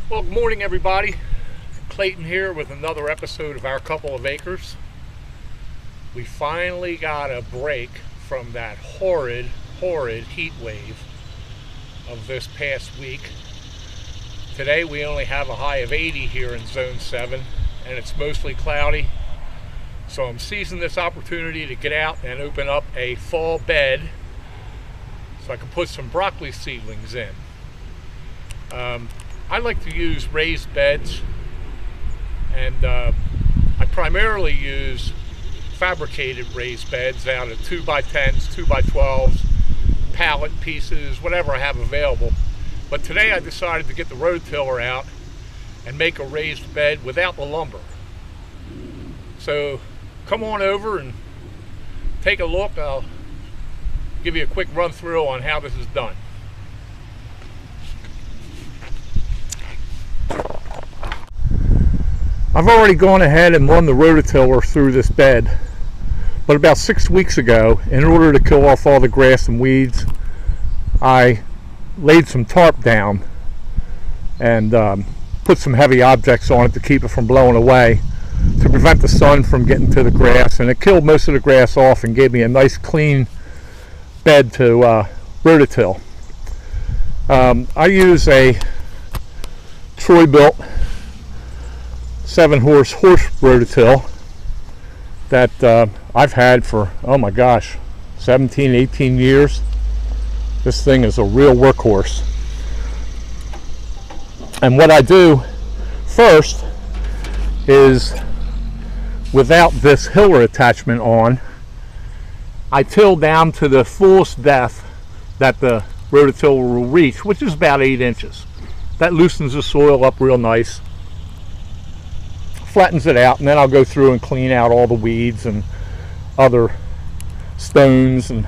Well, good morning, everybody. Clayton here with another episode of Our Couple of Acres. We finally got a break from that horrid heat wave of this past week. Today we only have a high of 80 here in Zone 7, and it's mostly cloudy. So I'm seizing this opportunity to get out and open up a fall bed so I can put some broccoli seedlings in. I like to use raised beds, and I primarily use fabricated raised beds out of 2x10s, 2x12s, pallet pieces, whatever I have available. But today I decided to get the rototiller out and make a raised bed without the lumber. So come on over and take a look. I'll give you a quick run through on how this is done. I've already gone ahead and run the rototiller through this bed, but about 6 weeks ago, in order to kill off all the grass and weeds, I laid some tarp down and put some heavy objects on it to keep it from blowing away, to prevent the sun from getting to the grass, and it killed most of the grass off and gave me a nice clean bed to rototill. I use a Troybilt 7-horse rototill that I've had for, oh my gosh, 17, 18 years. This thing is a real workhorse. And what I do first is, without this hiller attachment on, I till down to the fullest depth that the rototiller will reach, which is about 8 inches. That loosens the soil up real nice, flattens it out, and then I'll go through and clean out all the weeds and other stones and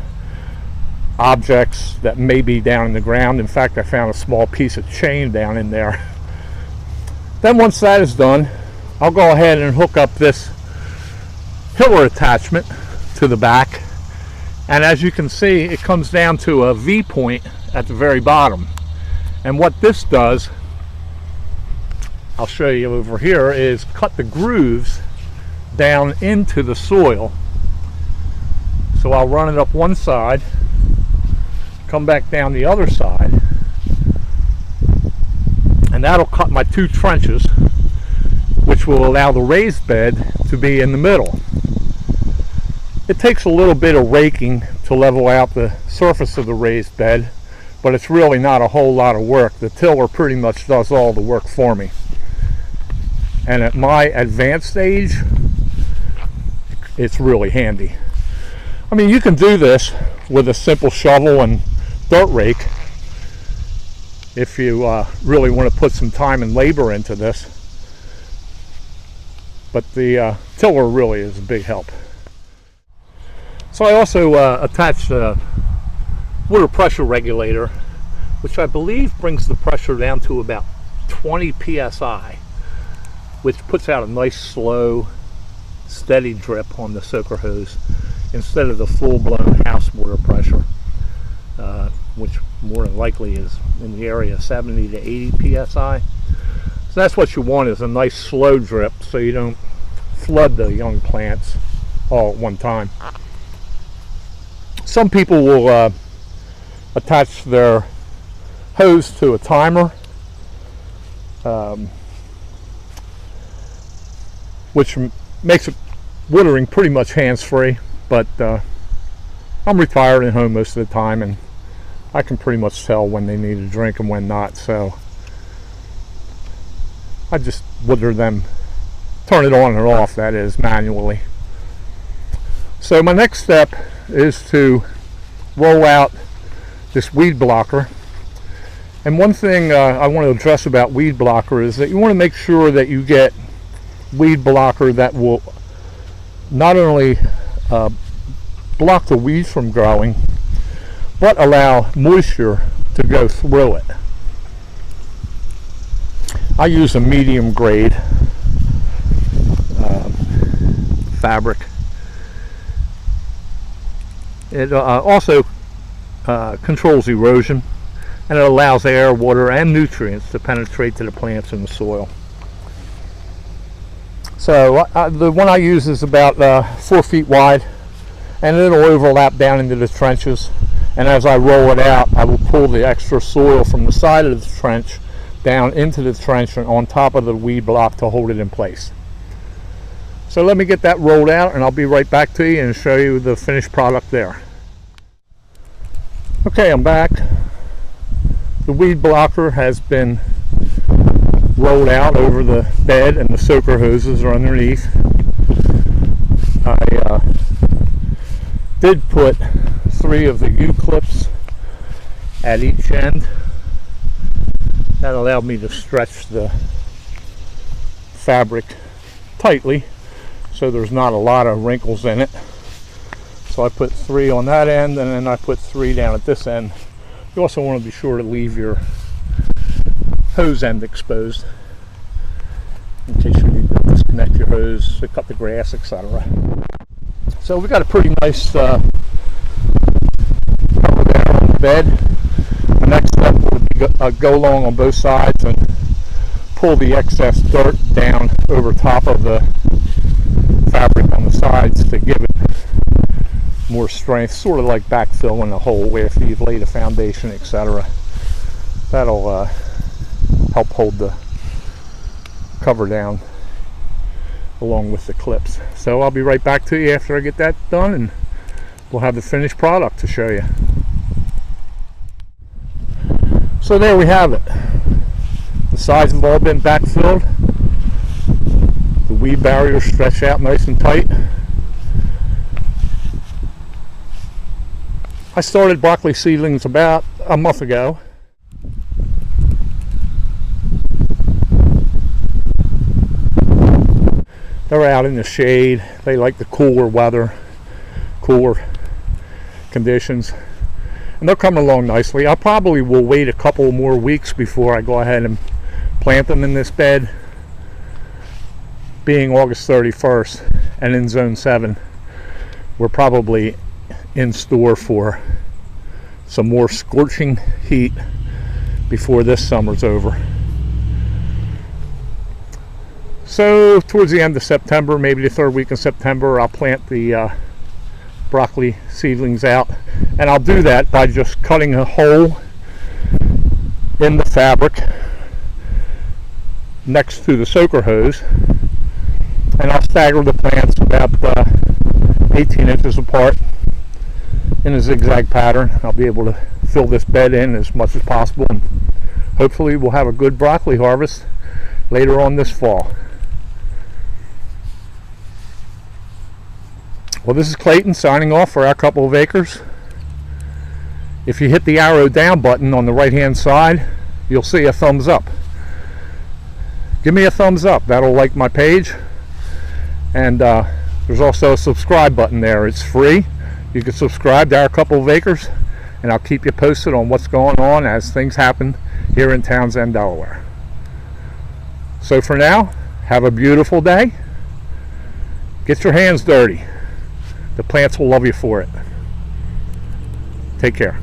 objects that may be down in the ground. In fact, I found a small piece of chain down in there. Then once that is done, I'll go ahead and hook up this hiller attachment to the back, and as you can see, it comes down to a V point at the very bottom. And what this does, I'll show you over here, is cut the grooves down into the soil. So I'll run it up one side, come back down the other side, and that'll cut my 2 trenches, which will allow the raised bed to be in the middle. It takes a little bit of raking to level out the surface of the raised bed, but it's really not a whole lot of work. The tiller pretty much does all the work for me. And at my advanced age, it's really handy. I mean, you can do this with a simple shovel and dirt rake if you really want to put some time and labor into this. But the tiller really is a big help. So I also attached a water pressure regulator, which I believe brings the pressure down to about 20 psi. Which puts out a nice, slow, steady drip on the soaker hose instead of the full-blown house water pressure, which more than likely is in the area of 70 to 80 psi. So that's what you want, is a nice slow drip so you don't flood the young plants all at one time. Some people will attach their hose to a timer, which makes it watering pretty much hands-free, but I'm retired and home most of the time, and I can pretty much tell when they need a drink and when not, so I just water them, turn it on and off, that is, manually. So my next step is to roll out this weed blocker. And one thing I want to address about weed blocker is that you want to make sure that you get weed blocker that will not only block the weeds from growing, but allow moisture to go through it. I use a medium grade fabric. It also controls erosion. and it allows air, water, and nutrients to penetrate to the plants in the soil. So the one I use is about 4 feet wide, and it'll overlap down into the trenches, and as I roll it out, I will pull the extra soil from the side of the trench down into the trench and on top of the weed block to hold it in place. So let me get that rolled out, and I'll be right back to you and show you the finished product there. Okay, I'm back. The weed blocker has been rolled out over the bed, and the soaker hoses are underneath. I did put 3 of the U-clips at each end. That allowed me to stretch the fabric tightly so there's not a lot of wrinkles in it. So I put 3 on that end, and then I put 3 down at this end. You also want to be sure to leave your hose end exposed in case you need to disconnect your hose to cut the grass, etc. So we got a pretty nice cover there on the bed. The next step would be go along on both sides and pull the excess dirt down over top of the fabric on the sides to give it more strength, sort of like backfilling a hole after you've laid a foundation, etc. That'll help hold the cover down along with the clips. So I'll be right back to you after I get that done, and we'll have the finished product to show you. So there we have it. The sides have all been backfilled. The weed barrier stretched out nice and tight. I started broccoli seedlings about a month ago. They're out in the shade. They like the cooler weather, cooler conditions, and they're coming along nicely. I probably will wait a couple more weeks before I go ahead and plant them in this bed. Being August 31st and in zone 7, we're probably in store for some more scorching heat before this summer's over. So towards the end of September, maybe the 3rd week of September, I'll plant the broccoli seedlings out, and I'll do that by just cutting a hole in the fabric next to the soaker hose, and I'll stagger the plants about 18 inches apart in a zigzag pattern. I'll be able to fill this bed in as much as possible, and hopefully we'll have a good broccoli harvest later on this fall. Well, this is Clayton signing off for Our Couple of Acres. If you hit the arrow down button on the right hand side, you'll see a thumbs up. Give me a thumbs up. That'll like my page. And there's also a subscribe button there. It's free. You can subscribe to Our Couple of Acres, and I'll keep you posted on what's going on as things happen here in Townsend, Delaware. So for now, have a beautiful day. Get your hands dirty. The plants will love you for it. Take care.